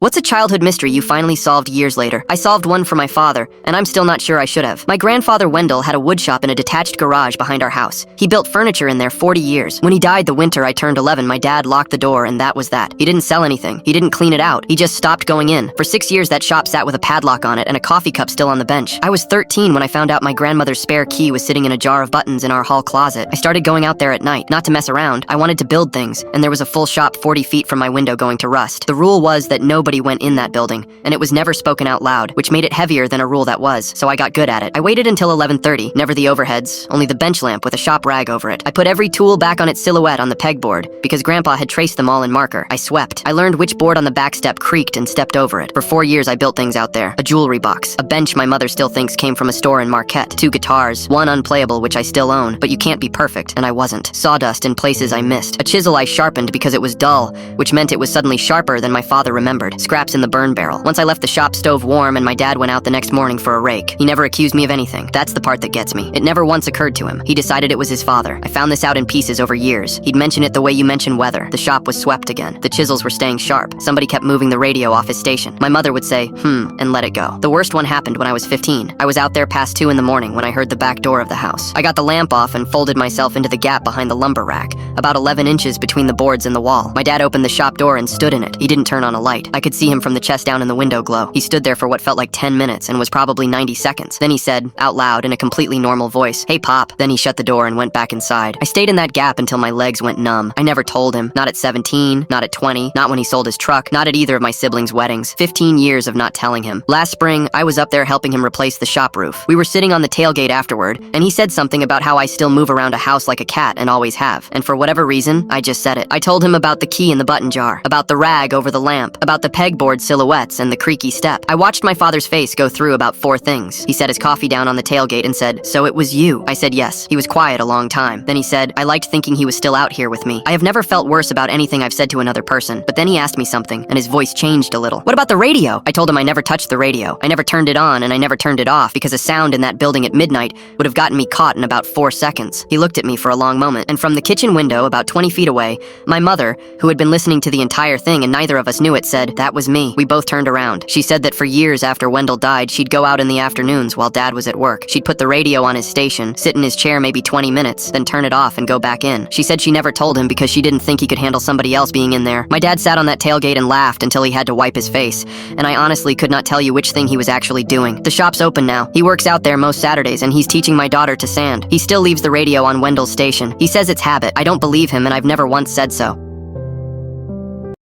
What's a childhood mystery you finally solved years later? I solved one for my father, and I'm still not sure I should have. My grandfather Wendell had a woodshop in a detached garage behind our house. He built furniture in there 40 years. When he died the winter I turned 11, my dad locked the door, and that was that. He didn't sell anything. He didn't clean it out. He just stopped going in. For 6 years that shop sat with a padlock on it and a coffee cup still on the bench. I was 13 when I found out my grandmother's spare key was sitting in a jar of buttons in our hall closet. I started going out there at night, not to mess around. I wanted to build things, and there was a full shop 40 feet from my window going to rust. The rule was that nobody went in that building, and it was never spoken out loud, which made it heavier than a rule that was, so I got good at it. I waited until 11:30, never the overheads, only the bench lamp with a shop rag over it. I put every tool back on its silhouette on the pegboard, because Grandpa had traced them all in marker. I swept. I learned which board on the back step creaked and stepped over it. For 4 years I built things out there. A jewelry box, a bench my mother still thinks came from a store in Marquette, 2 guitars, 1 unplayable which I still own, but you can't be perfect, and I wasn't. Sawdust in places I missed. A chisel I sharpened because it was dull, which meant it was suddenly sharper than my father remembered. Scraps in the burn barrel. Once I left the shop stove warm and my dad went out the next morning for a rake. He never accused me of anything. That's the part that gets me. It never once occurred to him. He decided it was his father. I found this out in pieces over years. He'd mention it the way you mention weather. The shop was swept again. The chisels were staying sharp. Somebody kept moving the radio off his station. My mother would say, and let it go. The worst one happened when I was 15. I was out there past 2 in the morning when I heard the back door of the house. I got the lamp off and folded myself into the gap behind the lumber rack, about 11 inches between the boards and the wall. My dad opened the shop door and stood in it. He didn't turn on a light. I could see him from the chest down in the window glow. He stood there for what felt like 10 minutes and was probably 90 seconds. Then he said, out loud in a completely normal voice, "Hey, Pop." Then he shut the door and went back inside. I stayed in that gap until my legs went numb. I never told him. Not at 17, not at 20, not when he sold his truck, not at either of my siblings' weddings. 15 years of not telling him. Last spring, I was up there helping him replace the shop roof. We were sitting on the tailgate afterward, and he said something about how I still move around a house like a cat and always have. And for whatever reason, I just said it. I told him about the key in the button jar, about the rag over the lamp, about the pegboard silhouettes and the creaky step. I watched my father's face go through about 4 things. He set his coffee down on the tailgate and said, "So it was you?" I said yes. He was quiet a long time. Then he said, "I liked thinking he was still out here with me. I have never felt worse about anything I've said to another person." But then he asked me something, and his voice changed a little. "What about the radio?" I told him I never touched the radio. I never turned it on, and I never turned it off, because a sound in that building at midnight would have gotten me caught in about 4 seconds. He looked at me for a long moment, and from the kitchen window, about 20 feet away, my mother, who had been listening to the entire thing and neither of us knew it, said, "That was me." We both turned around. She said that for years after Wendell died, she'd go out in the afternoons while Dad was at work. She'd put the radio on his station, sit in his chair maybe 20 minutes, then turn it off and go back in. She said she never told him because she didn't think he could handle somebody else being in there. My dad sat on that tailgate and laughed until he had to wipe his face, and I honestly could not tell you which thing he was actually doing. The shop's open now. He works out there most Saturdays, and he's teaching my daughter to sand. He still leaves the radio on Wendell's station. He says it's habit. I don't believe him, and I've never once said so.